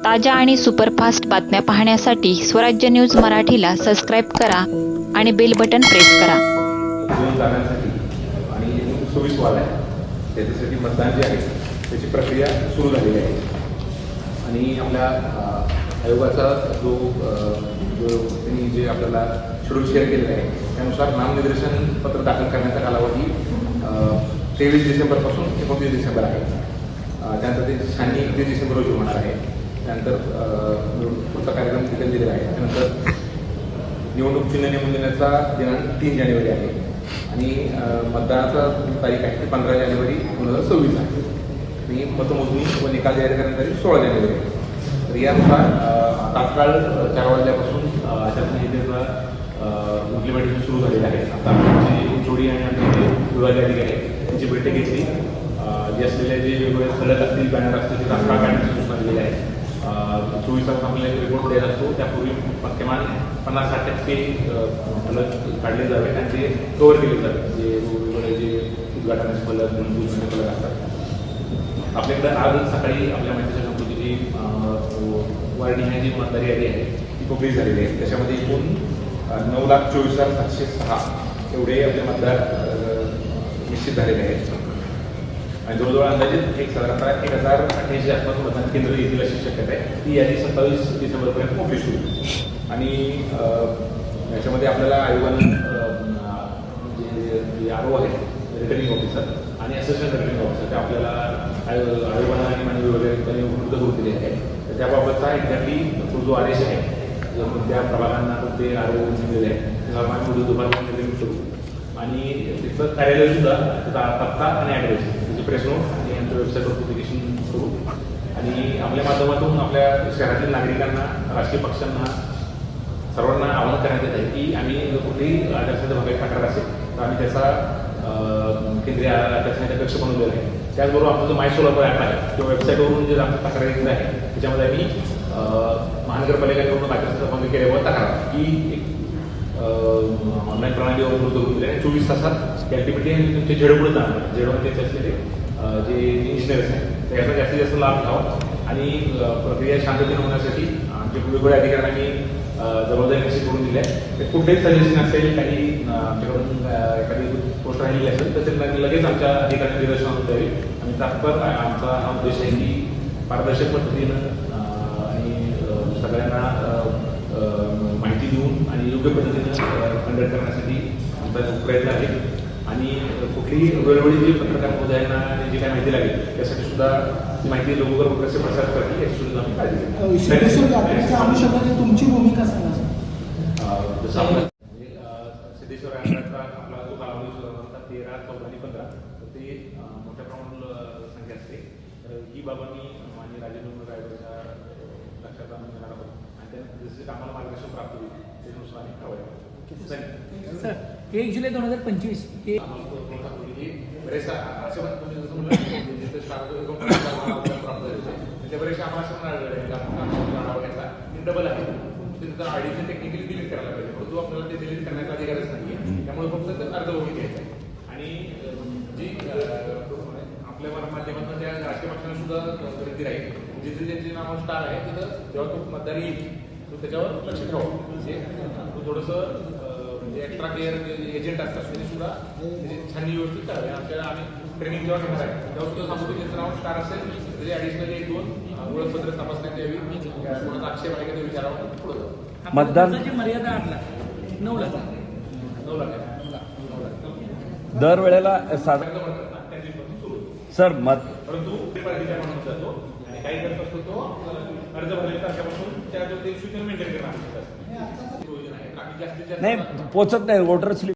ताज्या आणि सुपरफास्ट बातम्या पाहण्यासाठी स्वराज्य न्यूज मराठीला सबस्क्राईब करा आणि बेल बटन प्रेस करा. जाण्यासाठी आणि सोयीस्वार आहे त्याच्यासाठी मतदान जे आहे त्याची प्रक्रिया सुरू झालेली आहे. आणि आपल्या आयोगाचा जो त्यांनी जे आपल्याला शेड्यूल शेअर केलेलं आहे त्यानुसार नामनिर्देशन पत्र दाखल करण्याचा कालावधी 23 डिसेंबरपासून 29 डिसेंबर आहे. त्यानंतर ते छाननी 31 डिसेंबर रोजी होणार आहे. त्यानंतर पुढचा कार्यक्रम तिथे दिलेला आहे. त्यानंतर निवडणूक चिन्ह नेमून देण्याचा दिनांक 3 जानेवारी आहे आणि मतदानाचा तारीख आहे ती 15 जानेवारी 2026 आहे आणि मतमोजणी व निकाल जाहीर करण्याची तारीख 16 जानेवारी आहे. तर यानुसार तात्काळ 4 वाजल्यापासून आचारसंहितेचा इम्प्लिमेंटेशन सुरू झालेलं आहे. आता आमची जोडी आणि आमचे विभागीय अधिकारी त्यांची बैठक घेतली. जे असलेले जे वेगवेगळे फलक असतील बॅनर असतील ते तात्काळ काढण्याची सूचना दिलेली आहे. 24 तास आपल्याला रिपोर्ट द्यायला असतो त्यापूर्वी किमान 50-60% फलक काढले जावे आणि ते कव्हर केले जावे. जे वेगवेगळे जे उद्घाटनाचे फलक पूजनाचे फलक असतात. आपल्याकडे आज सकाळी आपल्या माहितीच्या संस्कृतीची वारणी जी मतदारी यादी आहे ती पब्लिश झालेली आहे. त्याच्यामध्ये एकूण 9,24,706 एवढे आपले मतदार निश्चित झालेले आहेत आणि जवळजवळ अंदाजित साधारणतः 1088 आसपास मतदान केंद्र येतील अशी शक्यता आहे. ती यादी 27 डिसेंबरपर्यंत पब्लिश होईल आणि याच्यामध्ये आपल्याला आयोगानं जे आरो आहेत रिटर्निंग ऑफिसर आणि असिस्टंट रिटर्निंग ऑफिसर ते आपल्याला आयोगानं आणि मानवी वगैरे त्यांनी उपलब्ध करून दिले आहे. तर त्याबाबतचा एक्झॅक्टली तो जो आदेश आहे त्या प्रभागांना ते आरो दिलेले आहे सर्वांना पुढे दुपारपर्यंत निर्मित करू आणि तिथं कार्यालय सुद्धा त्याचा पत्ता आणि ॲड्रेस त्याची प्रेस नोट आणि आमच्या वेबसाईटवर पब्लिकेशन करू आणि आपल्या माध्यमातून आपल्या शहरातील नागरिकांना राजकीय पक्षांना सर्वांना आवाहन करण्यात येत आहे की आम्ही कुठेही आचारसंहिता भागात तक्रार असेल तर आम्ही त्याचा केंद्रीय आचारसंहिता कक्ष बनवलेला आहे. त्याचबरोबर आपलं जो माय सोलापूर ॲप आहे किंवा वेबसाईटवरून जे आमचं तक्रार येत आहे त्याच्यामध्ये आम्ही महानगरपालिकेकडून आचारसंहिता भंग केल्यावर तक्रार ही एक ऑनलाईन प्रणाली उपलब्ध करून दिली आहे. 24 तासात ॲक्टिव्हिटी आणि तुमचे झेडपुढे जाणार झेडमध्ये त्याचे असलेले जे इंजिनियर्स आहेत त्याचा जास्तीत जास्त लाभ घ्यावा आणि प्रक्रिया शांततेने होण्यासाठी आमचे वेगवेगळ्या अधिकाऱ्यांनी जबाबदारी निश्चित करून दिली आहे. ते कुठेही सजेशन असेल काही आमच्याकडून एखादी गोष्ट राहिलेली असेल तर ते लगेच आमच्या अधिकाऱ्यांना निदर्शनास द्यावी आणि तात्पर आमचा हा उद्देश आहे की पारदर्शक पद्धतीनं आणि सगळ्यांना माहिती देऊन आणि योग्य पद्धतीनं कंडक्ट करण्यासाठी आमचा प्रयत्न आहे. आणि कुठलीही वेळोवेळी जी पत्रकार महोदयांना जी काही माहिती लागेल त्यासाठी सुद्धा ती माहिती लोकांवर कसे प्रसार करतील याची सुद्धा आम्ही काळजी घेतो. तुमची भूमिका सांगा. जसं आपण सिद्धेश्वर यात्राचा आपला जो कालावधी सुरू होता 13, 14 आणि 15 तर ते मोठ्या प्रमाणात संख्या असते. तर ही बाबांनी माननीय राजेंद्र रायगडच्या लक्षात आणून घेणार आहोत आणि त्यांना जसे आम्हाला मार्गदर्शन प्राप्त होईल त्यानुसार आम्ही कारवाई करू. 1 जुलै 2025 बरेचसा असं पण तुम्ही जसं म्हणलं जिथे प्राप्त झाले त्याच्या बरेचसे आम्हाला असं म्हणावं घेतला डबल आहे तिथं आयडीचे टेक्निकली डिलीट करायला पाहिजे परंतु आपल्याला ते डिलीट करण्याचा अधिकारच नाही आहे. त्यामुळे फक्त अर्धभूमी घ्यायचं आहे आणि जी आपल्या माध्यमातून त्या राजकीय पक्षांना सुद्धा विनंती राहील जिथे ज्यांचे नाव स्टार आहे तिथं जेव्हा तो मतदार येईल तो त्याच्यावर लक्ष ठेवावं. म्हणजे तो थोडंसं म्हणजे एक्स्ट्रा केअर एजंट असतात त्यांनी सुद्धा छान व्यवस्थित करावे. आपल्याला आम्ही ट्रेनिंग जेव्हा घेणार आहे तेव्हा सुद्धा सांगतो की त्यांचं नाव स्टार असेल तरी ॲडिशनल 1-2 ओळखपत्र तपासण्यात यावी कोणाचा आक्षेप आहे का ते विचारावं पुढे जाऊ. मतदानाची मर्यादा 8 लाख 9 लाख 9 लाख दरवेळेला सर मत परंतु म्हणून जातो आणि काही करत असतो तो अर्ज भरलेल्या तारखेपासून त्या दिवशी मेंटेन करणं आवश्यक असतं. नाही पोचत नाही वोटर स्लिप